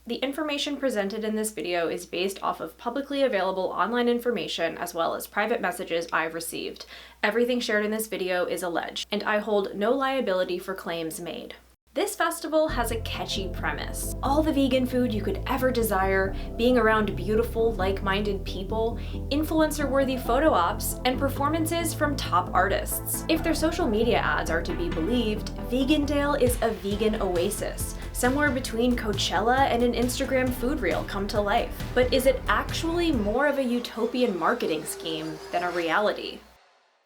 The information presented in this video is based off of publicly available online information as well as private messages I've received. Everything shared in this video is alleged, and I hold no liability for claims made. This festival has a catchy premise. All the vegan food you could ever desire, being around beautiful, like-minded people, influencer-worthy photo ops, and performances from top artists. If their social media ads are to be believed, Vegandale is a vegan oasis, somewhere between Coachella and an Instagram food reel come to life. But is it actually more of a utopian marketing scheme than a reality?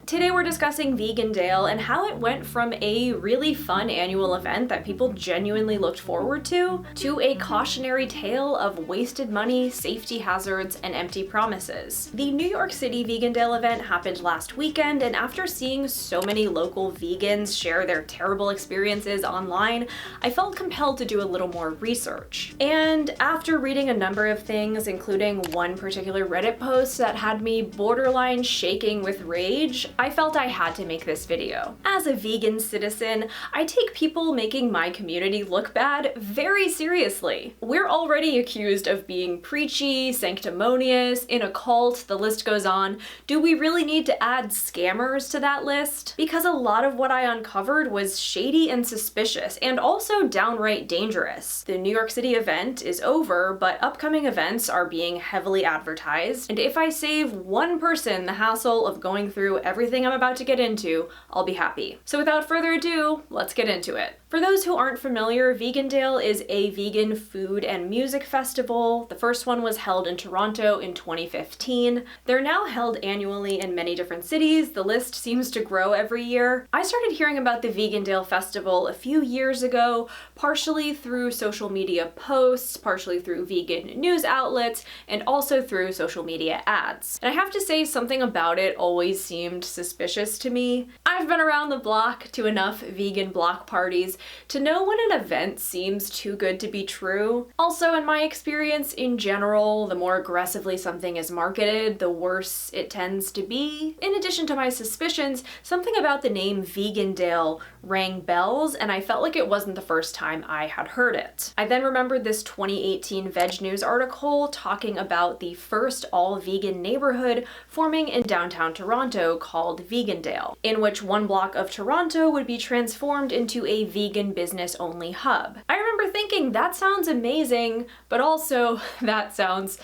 Today we're discussing Vegandale and how it went from a really fun annual event that people genuinely looked forward to a cautionary tale of wasted money, safety hazards, and empty promises. The New York City Vegandale event happened last weekend, and after seeing so many local vegans share their terrible experiences online, I felt compelled to do a little more research. And after reading a number of things, including one particular Reddit post that had me borderline shaking with rage, I felt I had to make this video. As a vegan citizen, I take people making my community look bad very seriously. We're already accused of being preachy, sanctimonious, in a cult, the list goes on. Do we really need to add scammers to that list? Because a lot of what I uncovered was shady and suspicious, and also downright dangerous. The New York City event is over, but upcoming events are being heavily advertised, and if I save one person the hassle of going through everything I'm about to get into, I'll be happy. So without further ado, let's get into it. For those who aren't familiar, Vegandale is a vegan food and music festival. The first one was held in Toronto in 2015. They're now held annually in many different cities. The list seems to grow every year. I started hearing about the Vegandale Festival a few years ago, partially through social media posts, partially through vegan news outlets, and also through social media ads. And I have to say, something about it always seemed suspicious to me. I've been around the block to enough vegan block parties to know when an event seems too good to be true. Also, in my experience in general, the more aggressively something is marketed, the worse it tends to be. In addition to my suspicions, something about the name Vegandale rang bells, and I felt like it wasn't the first time I had heard it. I then remembered this 2018 Veg News article talking about the first all-vegan neighborhood forming in downtown Toronto called Vegandale, in which one block of Toronto would be transformed into a vegan business-only hub. I remember thinking, that sounds amazing, but also that sounds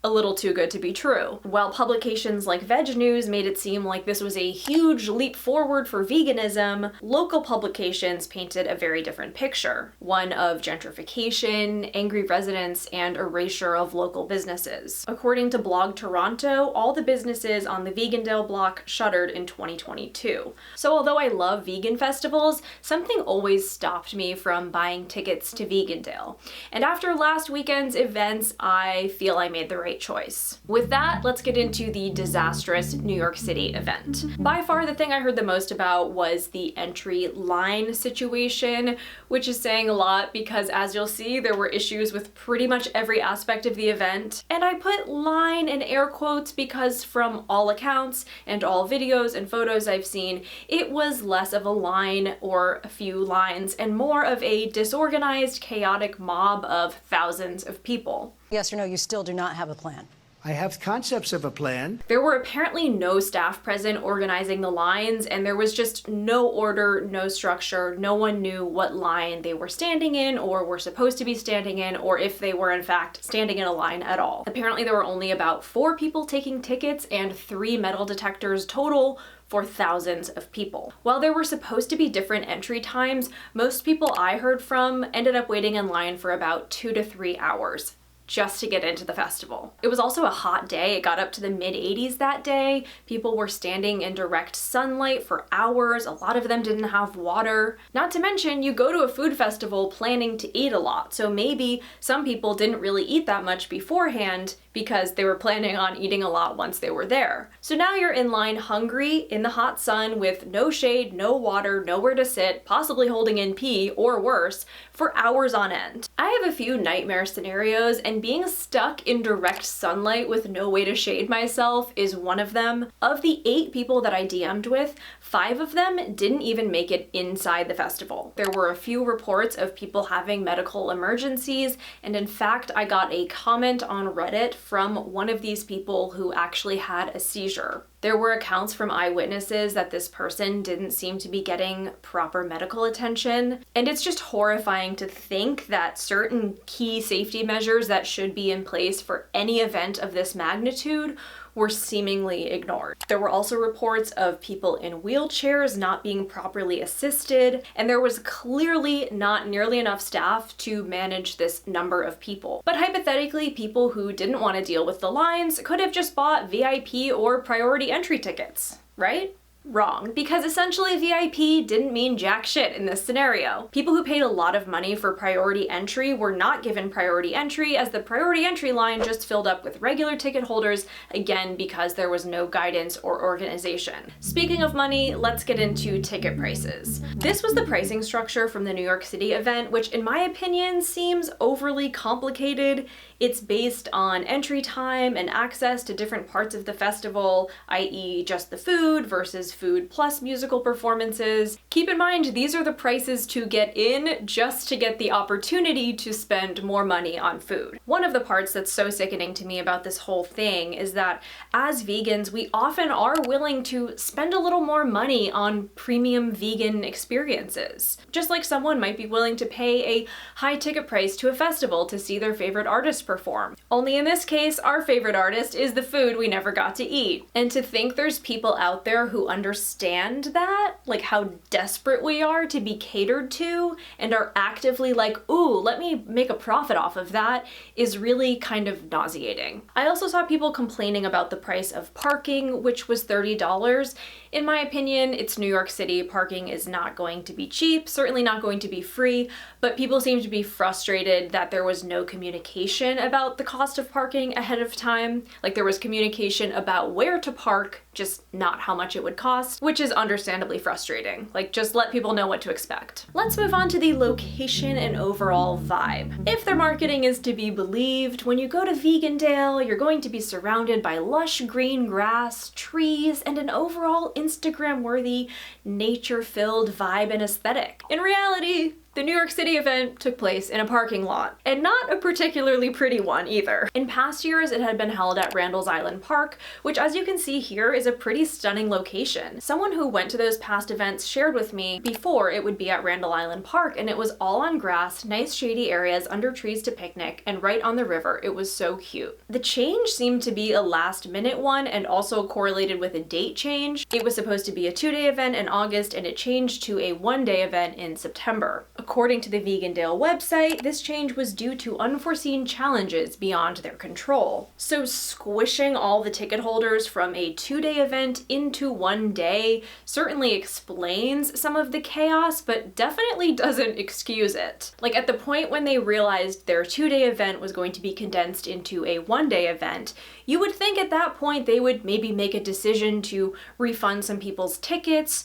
a little too good to be true. While publications like Veg News made it seem like this was a huge leap forward for veganism, local publications painted a very different picture. One of gentrification, angry residents, and erasure of local businesses. According to Blog Toronto, all the businesses on the Vegandale block shuttered in 2022. So although I love vegan festivals, something always stopped me from buying tickets to Vegandale. And after last weekend's events, I feel I made the right choice. With that, let's get into the disastrous New York City event. By far, the thing I heard the most about was the entry line situation, which is saying a lot because, as you'll see, there were issues with pretty much every aspect of the event. And I put line in air quotes because from all accounts and all videos and photos I've seen, it was less of a line or a few lines and more of a disorganized, chaotic mob of thousands of people. Yes or no, you still do not have a plan? I have concepts of a plan. There were apparently no staff present organizing the lines, and there was just no order, no structure. No one knew what line they were standing in or were supposed to be standing in, or if they were in fact standing in a line at all. Apparently there were only about 4 people taking tickets and 3 metal detectors total for thousands of people. While there were supposed to be different entry times, most people I heard from ended up waiting in line for about 2 to 3 hours just to get into the festival. It was also a hot day. It got up to the mid-80s that day. People were standing in direct sunlight for hours. A lot of them didn't have water. Not to mention, you go to a food festival planning to eat a lot, so maybe some people didn't really eat that much beforehand because they were planning on eating a lot once they were there. So now you're in line hungry, in the hot sun, with no shade, no water, nowhere to sit, possibly holding in pee, or worse, for hours on end. I have a few nightmare scenarios, and and being stuck in direct sunlight with no way to shade myself is one of them. Of the 8 people that I DM'd with, 5 of them didn't even make it inside the festival. There were a few reports of people having medical emergencies, and in fact, I got a comment on Reddit from one of these people who actually had a seizure. There were accounts from eyewitnesses that this person didn't seem to be getting proper medical attention, and it's just horrifying to think that certain key safety measures that should be in place for any event of this magnitude were seemingly ignored. There were also reports of people in wheelchairs not being properly assisted, and there was clearly not nearly enough staff to manage this number of people. But hypothetically, people who didn't want to deal with the lines could have just bought VIP or priority entry tickets, right? Wrong, because essentially VIP didn't mean jack shit in this scenario. People who paid a lot of money for priority entry were not given priority entry, as the priority entry line just filled up with regular ticket holders, again because there was no guidance or organization. Speaking of money, let's get into ticket prices. This was the pricing structure from the New York City event, which in my opinion seems overly complicated. It's based on entry time and access to different parts of the festival, i.e. just the food versus food plus musical performances. Keep in mind, these are the prices to get in just to get the opportunity to spend more money on food. One of the parts that's so sickening to me about this whole thing is that as vegans, we often are willing to spend a little more money on premium vegan experiences. Just like someone might be willing to pay a high ticket price to a festival to see their favorite artist perform. Only in this case, our favorite artist is the food we never got to eat. And to think there's people out there who understand that, like how desperate we are to be catered to, and are actively like, ooh, let me make a profit off of that, is really kind of nauseating. I also saw people complaining about the price of parking, which was $30. In my opinion, it's New York City. Parking is not going to be cheap, certainly not going to be free, but people seem to be frustrated that there was no communication about the cost of parking ahead of time. Like there was communication about where to park, just not how much it would cost, which is understandably frustrating. Like just let people know what to expect. Let's move on to the location and overall vibe. If their marketing is to be believed, when you go to Vegandale, you're going to be surrounded by lush green grass, trees, and an overall Instagram-worthy, nature-filled vibe and aesthetic. In reality, the New York City event took place in a parking lot, and not a particularly pretty one either. In past years, it had been held at Randall's Island Park, which as you can see here is a pretty stunning location. Someone who went to those past events shared with me before it would be at Randall Island Park, and it was all on grass, nice shady areas under trees to picnic, and right on the river. It was so cute. The change seemed to be a last minute one and also correlated with a date change. It was supposed to be a 2-day event in August, and it changed to a 1-day event in September. According to the Vegandale website, this change was due to unforeseen challenges beyond their control. So squishing all the ticket holders from a 2-day event into 1 day certainly explains some of the chaos, but definitely doesn't excuse it. Like at the point when they realized their 2-day event was going to be condensed into a 1-day event, you would think at that point they would maybe make a decision to refund some people's tickets,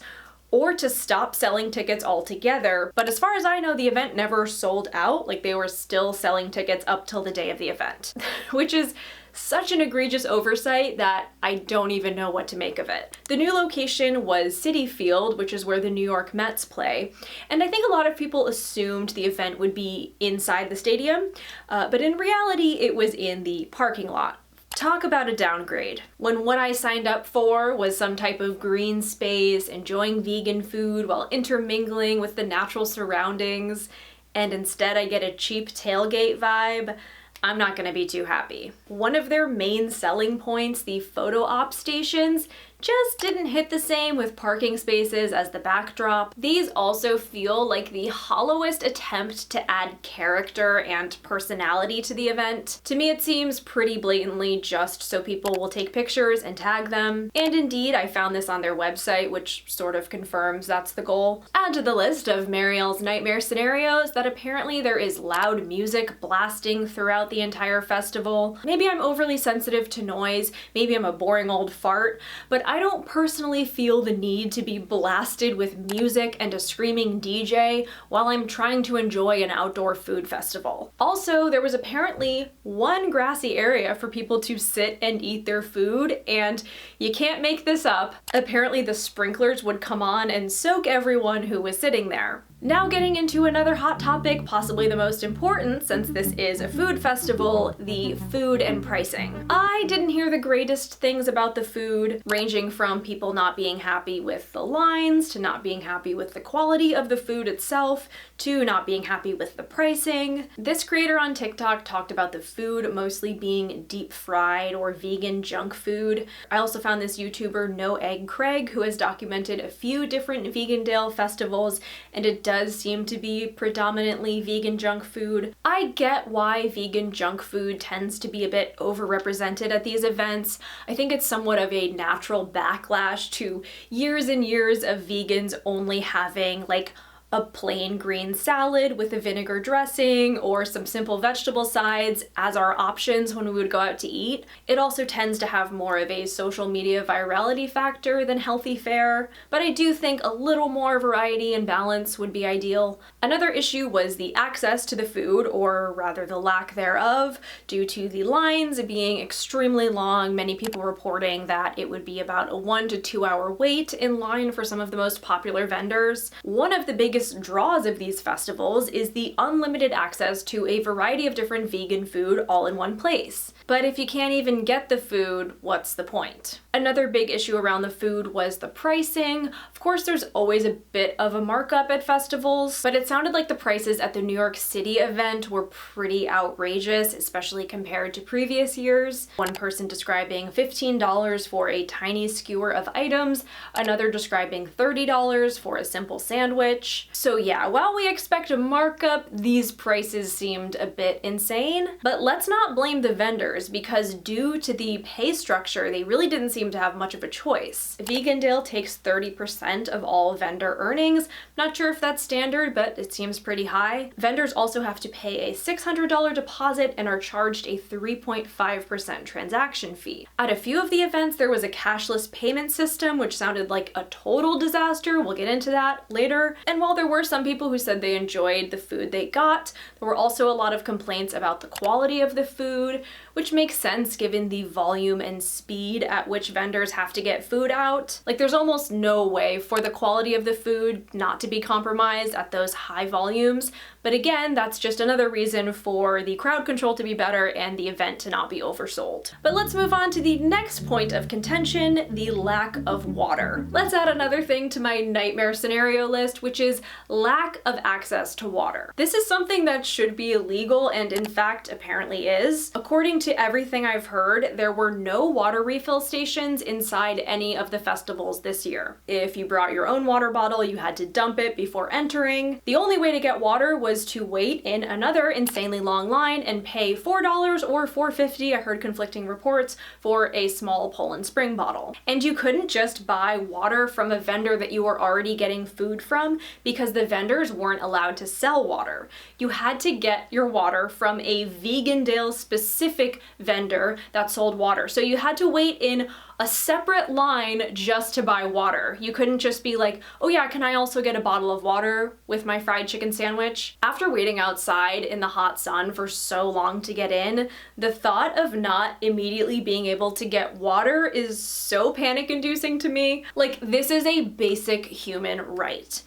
or to stop selling tickets altogether. But as far as I know, the event never sold out. Like they were still selling tickets up till the day of the event, which is such an egregious oversight that I don't even know what to make of it. The new location was Citi Field, which is where the New York Mets play, and I think a lot of people assumed the event would be inside the stadium, but in reality it was in the parking lot. Talk about a downgrade. When what I signed up for was some type of green space, enjoying vegan food while intermingling with the natural surroundings, and instead I get a cheap tailgate vibe, I'm not gonna be too happy. One of their main selling points, the photo op stations, just didn't hit the same with parking spaces as the backdrop. These also feel like the hollowest attempt to add character and personality to the event. To me, it seems pretty blatantly just so people will take pictures and tag them. And indeed, I found this on their website, which sort of confirms that's the goal. Add to the list of Marielle's nightmare scenarios that apparently there is loud music blasting throughout throughout the entire festival. Maybe I'm overly sensitive to noise, maybe I'm a boring old fart, but I don't personally feel the need to be blasted with music and a screaming DJ while I'm trying to enjoy an outdoor food festival. Also, there was apparently one grassy area for people to sit and eat their food, and you can't make this up. Apparently the sprinklers would come on and soak everyone who was sitting there. Now getting into another hot topic, possibly the most important since this is a food festival, the food and pricing. I didn't hear the greatest things about the food, ranging from people not being happy with the lines, to not being happy with the quality of the food itself, to not being happy with the pricing. This creator on TikTok talked about the food mostly being deep fried or vegan junk food. I also found this YouTuber No Egg Craig, who has documented a few different Vegandale festivals, and it does seem to be predominantly vegan junk food. I get why vegan junk food tends to be a bit overrepresented at these events. I think it's somewhat of a natural backlash to years and years of vegans only having like a plain green salad with a vinegar dressing or some simple vegetable sides as our options when we would go out to eat. It also tends to have more of a social media virality factor than healthy fare, but I do think a little more variety and balance would be ideal. Another issue was the access to the food, or rather the lack thereof, due to the lines being extremely long, many people reporting that it would be about a 1 to 2 hour wait in line for some of the most popular vendors. One of the biggest draws of these festivals is the unlimited access to a variety of different vegan food all in one place. But if you can't even get the food, what's the point? Another big issue around the food was the pricing. Of course, there's always a bit of a markup at festivals, but it sounded like the prices at the New York City event were pretty outrageous, especially compared to previous years. One person describing $15 for a tiny skewer of items, another describing $30 for a simple sandwich. So yeah, while we expect a markup, these prices seemed a bit insane. But let's not blame the vendors, because due to the pay structure, they really didn't seem to have much of a choice. Vegandale takes 30% of all vendor earnings. Not sure if that's standard, but it seems pretty high. Vendors also have to pay a $600 deposit and are charged a 3.5% transaction fee. At a few of the events, there was a cashless payment system, which sounded like a total disaster. We'll get into that later. And while there were some people who said they enjoyed the food they got, there were also a lot of complaints about the quality of the food, which makes sense given the volume and speed at which vendors have to get food out. Like, there's almost no way for the quality of the food not to be compromised at those high volumes. But again, that's just another reason for the crowd control to be better and the event to not be oversold. But let's move on to the next point of contention, the lack of water. Let's add another thing to my nightmare scenario list, which is lack of access to water. This is something that should be illegal, and in fact apparently is. According to everything I've heard, there were no water refill stations inside any of the festivals this year. If you brought your own water bottle, you had to dump it before entering. The only way to get water was to wait in another insanely long line and pay $4 or $4.50, I heard conflicting reports, for a small Poland Spring bottle. And you couldn't just buy water from a vendor that you were already getting food from, because the vendors weren't allowed to sell water. You had to get your water from a Vegandale specific vendor that sold water. So you had to wait in a separate line just to buy water. You couldn't just be like, oh yeah, can I also get a bottle of water with my fried chicken sandwich? After waiting outside in the hot sun for so long to get in, the thought of not immediately being able to get water is so panic-inducing to me. Like, this is a basic human right.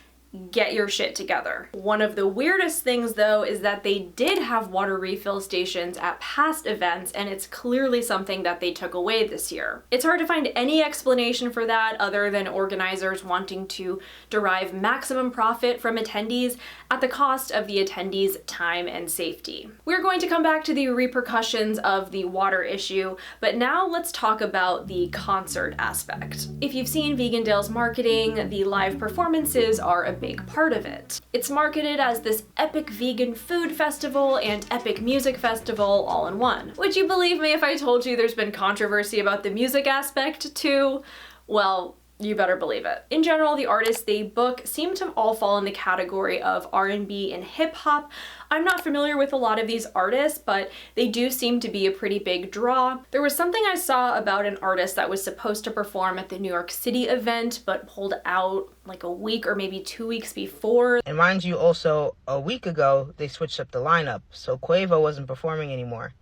Get your shit together. One of the weirdest things though is that they did have water refill stations at past events, and it's clearly something that they took away this year. It's hard to find any explanation for that other than organizers wanting to derive maximum profit from attendees at the cost of the attendees' time and safety. We're going to come back to the repercussions of the water issue, but now let's talk about the concert aspect. If you've seen Vegandale's marketing, the live performances are a big part of it. It's marketed as this epic vegan food festival and epic music festival all in one. Would you believe me if I told you there's been controversy about the music aspect too? Well, You better believe it. In general, the artists they book seem to all fall in the category of R&B and hip hop. I'm not familiar with a lot of these artists, but they do seem to be a pretty big draw. There was something I saw about an artist that was supposed to perform at the New York City event, but pulled out like a week or maybe 2 weeks before. And mind you, also a week ago, they switched up the lineup. So Quavo wasn't performing anymore.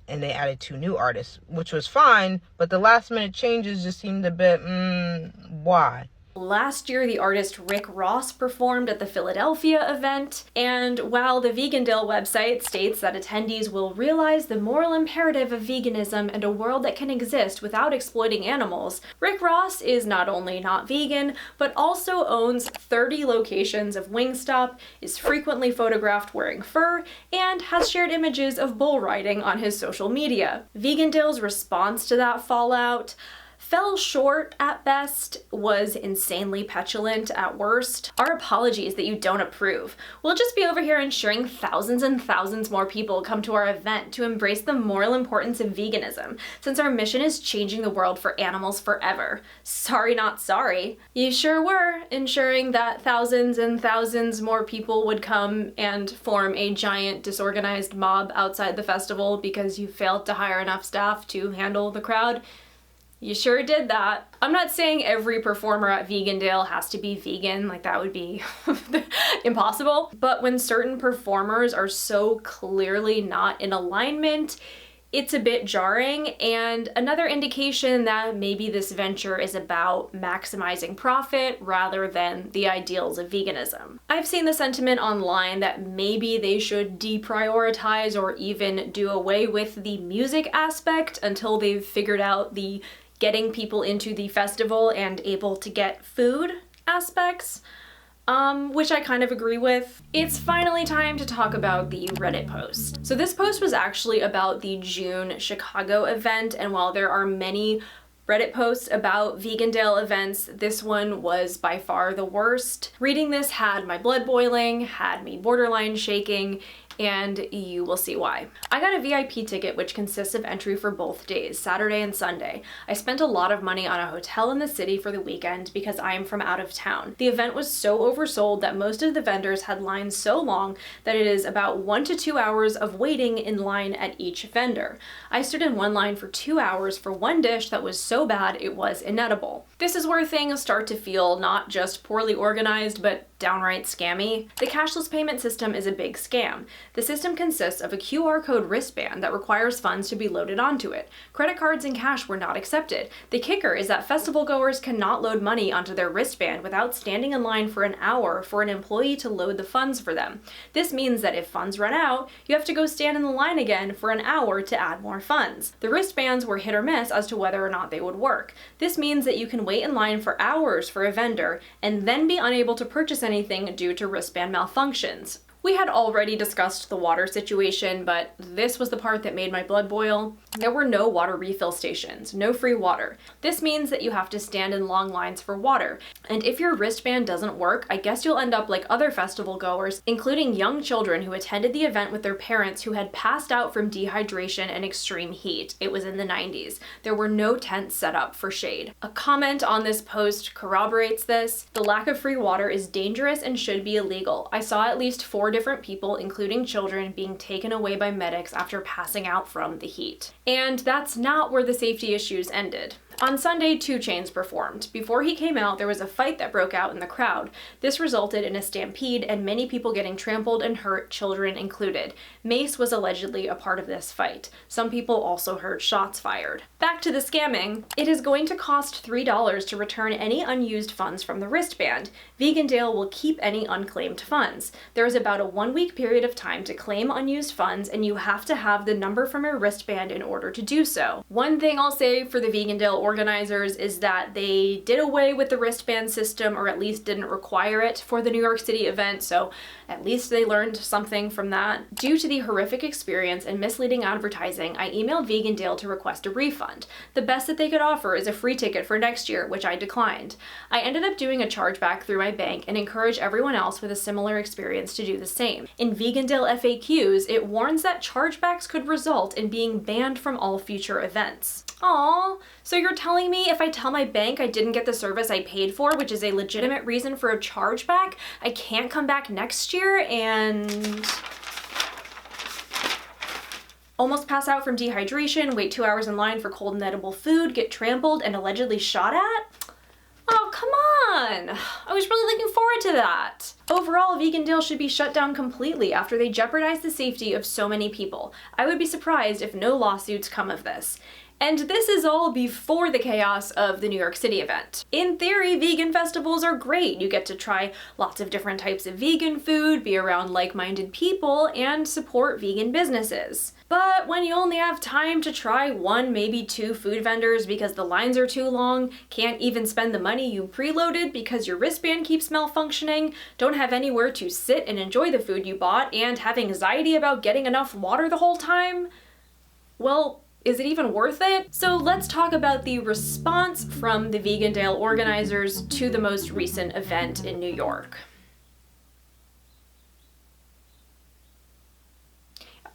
And they added 2 new artists, which was fine, but the last minute changes just seemed a bit, why? Last year, the artist Rick Ross performed at the Philadelphia event, and while the Vegandale website states that attendees will realize the moral imperative of veganism and a world that can exist without exploiting animals, Rick Ross is not only not vegan, but also owns 30 locations of Wingstop, is frequently photographed wearing fur, and has shared images of bull riding on his social media. Vegandale's response to that fallout fell short at best, was insanely petulant at worst. Our apologies that you don't approve. We'll just be over here ensuring thousands and thousands more people come to our event to embrace the moral importance of veganism, since our mission is changing the world for animals forever. Sorry, not sorry. You sure were ensuring that thousands and thousands more people would come and form a giant disorganized mob outside the festival because you failed to hire enough staff to handle the crowd. You sure did that. I'm not saying every performer at Vegandale has to be vegan, like that would be impossible. But when certain performers are so clearly not in alignment, it's a bit jarring, and another indication that maybe this venture is about maximizing profit rather than the ideals of veganism. I've seen the sentiment online that maybe they should deprioritize or even do away with the music aspect until they've figured out the getting people into the festival and able to get food aspects, which I kind of agree with. It's finally time to talk about the Reddit post. So this post was actually about the June Chicago event, and while there are many Reddit posts about Vegandale events, this one was by far the worst. Reading this had my blood boiling, had me borderline shaking, and you will see why. I got a VIP ticket which consists of entry for both days, Saturday and Sunday. I spent a lot of money on a hotel in the city for the weekend because I am from out of town. The event was so oversold that most of the vendors had lines so long that it is about 1 to 2 hours of waiting in line at each vendor. I stood in one line for 2 hours for one dish that was so bad it was inedible. This is where things start to feel not just poorly organized, but downright scammy. The cashless payment system is a big scam. The system consists of a QR code wristband that requires funds to be loaded onto it. Credit cards and cash were not accepted. The kicker is that festival goers cannot load money onto their wristband without standing in line for an hour for an employee to load the funds for them. This means that if funds run out, you have to go stand in the line again for an hour to add more funds. The wristbands were hit or miss as to whether or not they would work. This means that you can wait in line for hours for a vendor and then be unable to purchase anything due to wristband malfunctions. We had already discussed the water situation, but this was the part that made my blood boil. There were no water refill stations, no free water. This means that you have to stand in long lines for water. And if your wristband doesn't work, I guess you'll end up like other festival goers, including young children who attended the event with their parents who had passed out from dehydration and extreme heat. It was in the 90s. There were no tents set up for shade. A comment on this post corroborates this. The lack of free water is dangerous and should be illegal. I saw at least 4 different people, including children, being taken away by medics after passing out from the heat. And that's not where the safety issues ended. On Sunday, 2 Chainz performed. Before he came out, there was a fight that broke out in the crowd. This resulted in a stampede and many people getting trampled and hurt, children included. Mace was allegedly a part of this fight. Some people also heard shots fired. Back to the scamming. It is going to cost $3 to return any unused funds from the wristband. Vegandale will keep any unclaimed funds. There is about a 1-week period of time to claim unused funds, and you have to have the number from your wristband in order to do so. One thing I'll say for the Vegandale organizers is that they did away with the wristband system, or at least didn't require it for the New York City event, so at least they learned something from that. Due to the horrific experience and misleading advertising, I emailed Vegandale to request a refund. The best that they could offer is a free ticket for next year, which I declined. I ended up doing a chargeback through my bank and encourage everyone else with a similar experience to do the same. In Vegandale FAQs, it warns that chargebacks could result in being banned from all future events. Aww, so your you're telling me if I tell my bank I didn't get the service I paid for, which is a legitimate reason for a chargeback, I can't come back next year and almost pass out from dehydration, wait 2 hours in line for cold and edible food, get trampled and allegedly shot at? Oh, come on! I was really looking forward to that. Overall, Vegandale should be shut down completely after they jeopardize the safety of so many people. I would be surprised if no lawsuits come of this. And this is all before the chaos of the New York City event. In theory, vegan festivals are great. You get to try lots of different types of vegan food, be around like-minded people, and support vegan businesses. But when you only have time to try one, maybe two food vendors because the lines are too long, can't even spend the money you preloaded because your wristband keeps malfunctioning, don't have anywhere to sit and enjoy the food you bought, and have anxiety about getting enough water the whole time, well, is it even worth it? So let's talk about the response from the Vegandale organizers to the most recent event in New York.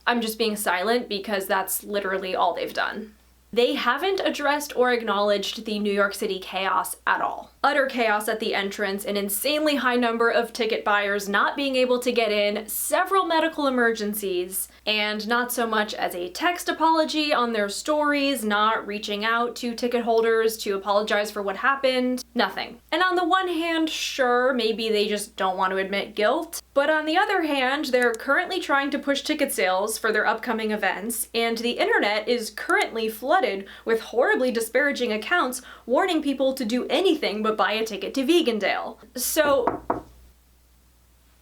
I'm just being silent because that's literally all they've done. They haven't addressed or acknowledged the New York City chaos at all. Utter chaos at the entrance, an insanely high number of ticket buyers not being able to get in, several medical emergencies, and not so much as a text apology on their stories, not reaching out to ticket holders to apologize for what happened, nothing. And on the one hand, sure, maybe they just don't want to admit guilt, but on the other hand, they're currently trying to push ticket sales for their upcoming events, and the internet is currently flooded with horribly disparaging accounts warning people to do anything but buy a ticket to Vegandale. So,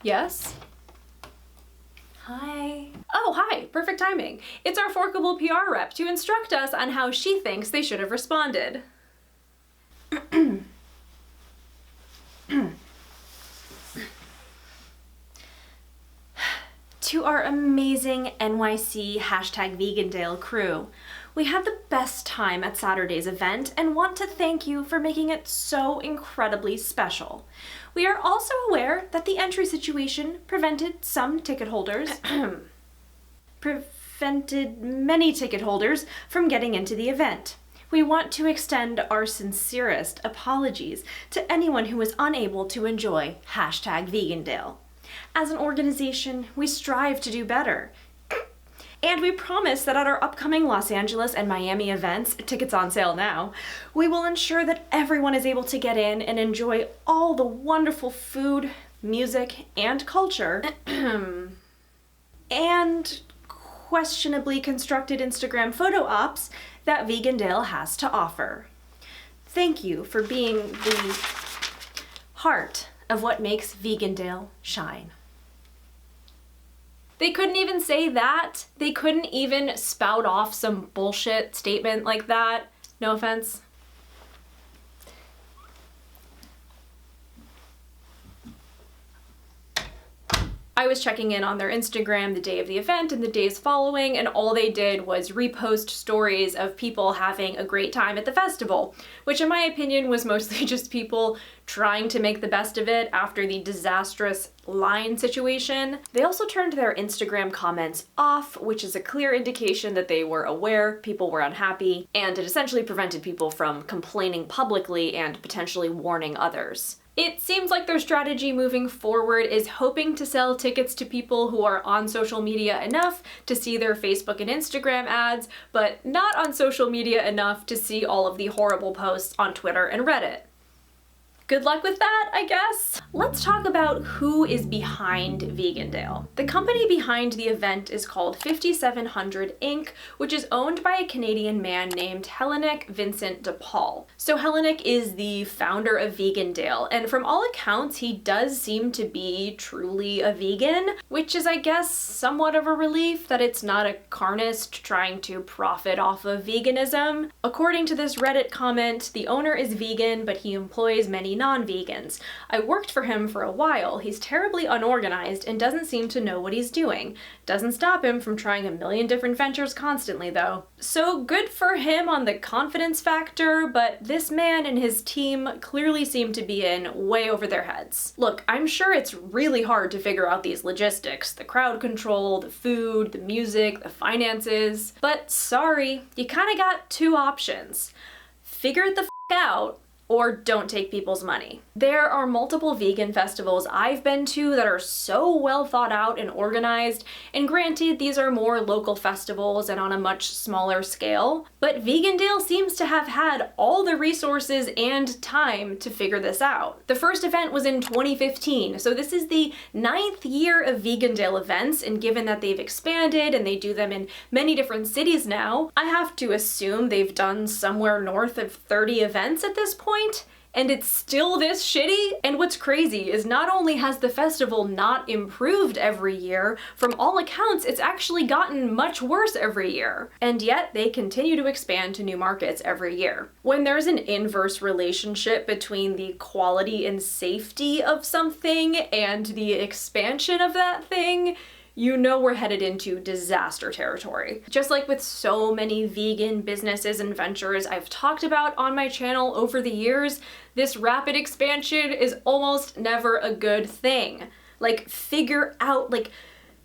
yes? Hi. Oh, hi, perfect timing. It's our Forkable PR rep to instruct us on how she thinks they should have responded. To our amazing NYC #Vegandale crew, we had the best time at Saturday's event and want to thank you for making it so incredibly special. We are also aware that the entry situation prevented many ticket holders from getting into the event. We want to extend our sincerest apologies to anyone who was unable to enjoy #Vegandale. As an organization, we strive to do better. And we promise that at our upcoming Los Angeles and Miami events, tickets on sale now, we will ensure that everyone is able to get in and enjoy all the wonderful food, music, and culture, and questionably constructed Instagram photo ops that Vegandale has to offer. Thank you for being the heart of what makes Vegandale shine. They couldn't even say that. They couldn't even spout off some bullshit statement like that. No offense. I was checking in on their Instagram the day of the event and the days following, and all they did was repost stories of people having a great time at the festival, which in my opinion was mostly just people trying to make the best of it after the disastrous line situation. They also turned their Instagram comments off, which is a clear indication that they were aware people were unhappy, and it essentially prevented people from complaining publicly and potentially warning others. It seems like their strategy moving forward is hoping to sell tickets to people who are on social media enough to see their Facebook and Instagram ads, but not on social media enough to see all of the horrible posts on Twitter and Reddit. Good luck with that, I guess. Let's talk about who is behind Vegandale. The company behind the event is called 5700 Inc., which is owned by a Canadian man named Hellenic Vincent DePaul. So Hellenic is the founder of Vegandale, and from all accounts, he does seem to be truly a vegan, which is, I guess, somewhat of a relief that it's not a carnist trying to profit off of veganism. According to this Reddit comment, the owner is vegan, but he employs many non-vegans. I worked for him for a while. He's terribly unorganized and doesn't seem to know what he's doing. Doesn't stop him from trying a million different ventures constantly, though. So good for him on the confidence factor, but this man and his team clearly seem to be in way over their heads. Look, I'm sure it's really hard to figure out these logistics, the crowd control, the food, the music, the finances, but sorry, you kinda got two options. figure it the f out, or don't take people's money. There are multiple vegan festivals I've been to that are so well thought out and organized, and granted, these are more local festivals and on a much smaller scale, but Vegandale seems to have had all the resources and time to figure this out. The first event was in 2015, so this is the 9th year of Vegandale events, and given that they've expanded and they do them in many different cities now, I have to assume they've done somewhere north of 30 events at this point. And it's still this shitty? And what's crazy is not only has the festival not improved every year, from all accounts, it's actually gotten much worse every year. And yet they continue to expand to new markets every year. When there's an inverse relationship between the quality and safety of something and the expansion of that thing, you know we're headed into disaster territory. Just like with so many vegan businesses and ventures I've talked about on my channel over the years, this rapid expansion is almost never a good thing. Like, figure out, like,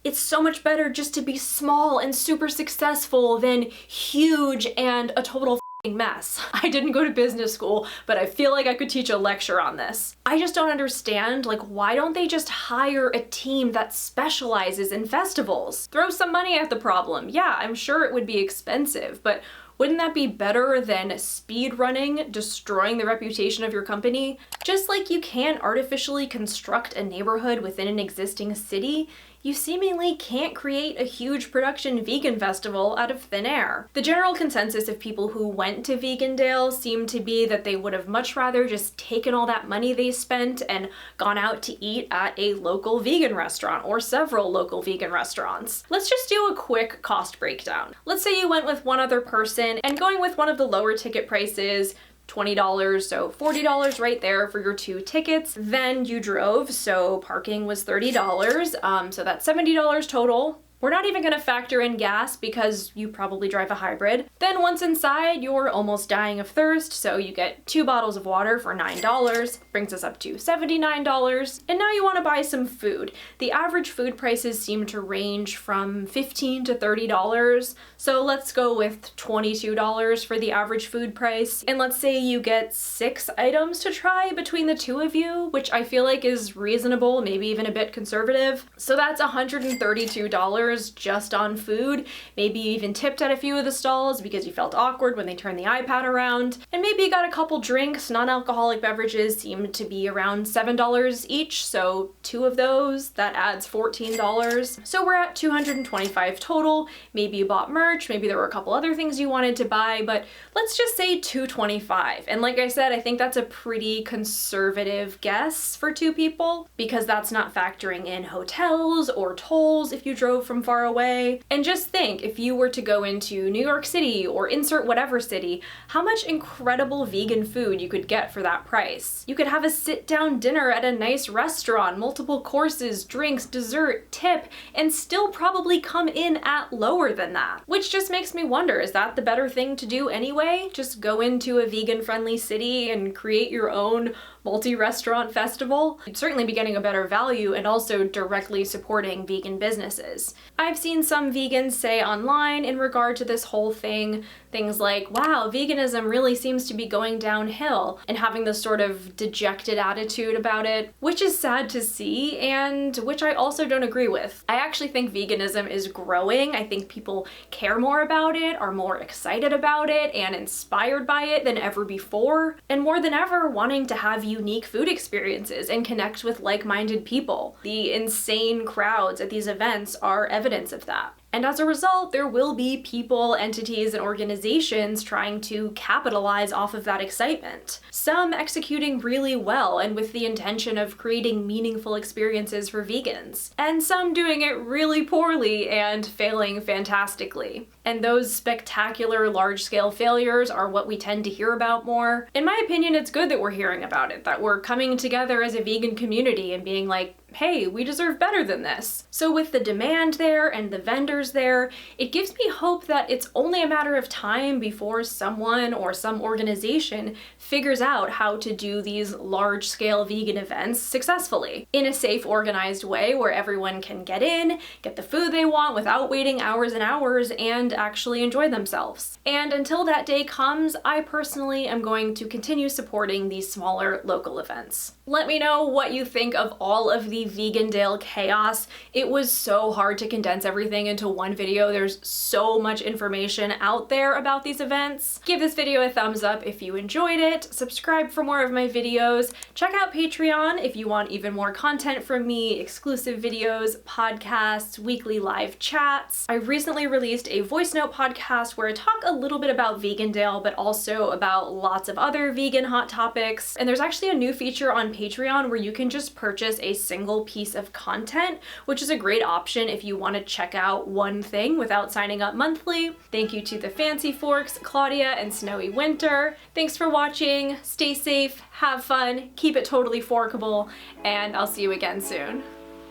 it's so much better just to be small and super successful than huge and a total mess. I didn't go to business school, but I feel like I could teach a lecture on this. I just don't understand, like, why don't they just hire a team that specializes in festivals? Throw some money at the problem. Yeah, I'm sure it would be expensive, but wouldn't that be better than speed running, destroying the reputation of your company? Just like you can't artificially construct a neighborhood within an existing city, you seemingly can't create a huge production vegan festival out of thin air. The general consensus of people who went to Vegandale seemed to be that they would have much rather just taken all that money they spent and gone out to eat at a local vegan restaurant or several local vegan restaurants. Let's just do a quick cost breakdown. Let's say you went with one other person, and going with one of the lower ticket prices, $20, so $40 right there for your 2 tickets. Then you drove, so parking was $30, so that's $70 total. We're not even gonna factor in gas because you probably drive a hybrid. Then once inside, you're almost dying of thirst, so you get 2 bottles of water for $9, brings us up to $79. And now you wanna buy some food. The average food prices seem to range from $15 to $30, so let's go with $22 for the average food price. And let's say you get 6 items to try between the 2 of you, which I feel like is reasonable, maybe even a bit conservative. So that's $132 just on food. Maybe you even tipped at a few of the stalls because you felt awkward when they turned the iPad around. And maybe you got a couple drinks. Non-alcoholic beverages seem to be around $7 each, so 2 of those, that adds $14. So we're at $225 total. Maybe you bought merch, maybe there were a couple other things you wanted to buy, but let's just say $225. And like I said, I think that's a pretty conservative guess for 2 people because that's not factoring in hotels or tolls if you drove from far away. And just think, if you were to go into New York City or insert whatever city, how much incredible vegan food you could get for that price. You could have a sit-down dinner at a nice restaurant, multiple courses, drinks, dessert, tip, and still probably come in at lower than that. Which just makes me wonder, is that the better thing to do anyway? Just go into a vegan-friendly city and create your own multi-restaurant festival? You'd certainly be getting a better value and also directly supporting vegan businesses. I've seen some vegans say online in regard to this whole thing, things like, wow, veganism really seems to be going downhill, and having this sort of dejected attitude about it, which is sad to see and which I also don't agree with. I actually think veganism is growing. I think people care more about it, are more excited about it, and inspired by it than ever before, and more than ever wanting to have unique food experiences and connect with like-minded people. The insane crowds at these events are evidence of that. And as a result, there will be people, entities, and organizations trying to capitalize off of that excitement. Some executing really well and with the intention of creating meaningful experiences for vegans. And some doing it really poorly and failing fantastically. And those spectacular large-scale failures are what we tend to hear about more. In my opinion, it's good that we're hearing about it, that we're coming together as a vegan community and being like, hey, we deserve better than this. So with the demand there and the vendors there, it gives me hope that it's only a matter of time before someone or some organization figures out how to do these large-scale vegan events successfully in a safe, organized way where everyone can get in, get the food they want without waiting hours and hours, and actually enjoy themselves. And until that day comes, I personally am going to continue supporting these smaller local events. Let me know what you think of all of the Vegandale chaos. It was so hard to condense everything into one video. There's so much information out there about these events. Give this video a thumbs up if you enjoyed it. Subscribe for more of my videos. Check out Patreon if you want even more content from me, exclusive videos, podcasts, weekly live chats. I recently released a voice note podcast where I talk a little bit about Vegandale, but also about lots of other vegan hot topics. And there's actually a new feature on Patreon where you can just purchase a single piece of content, which is a great option if you want to check out one thing without signing up monthly. Thank you to the Fancy Forks, Claudia, and Snowy Winter. Thanks for watching. Stay safe, have fun, keep it totally forkable, and I'll see you again soon.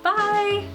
Bye!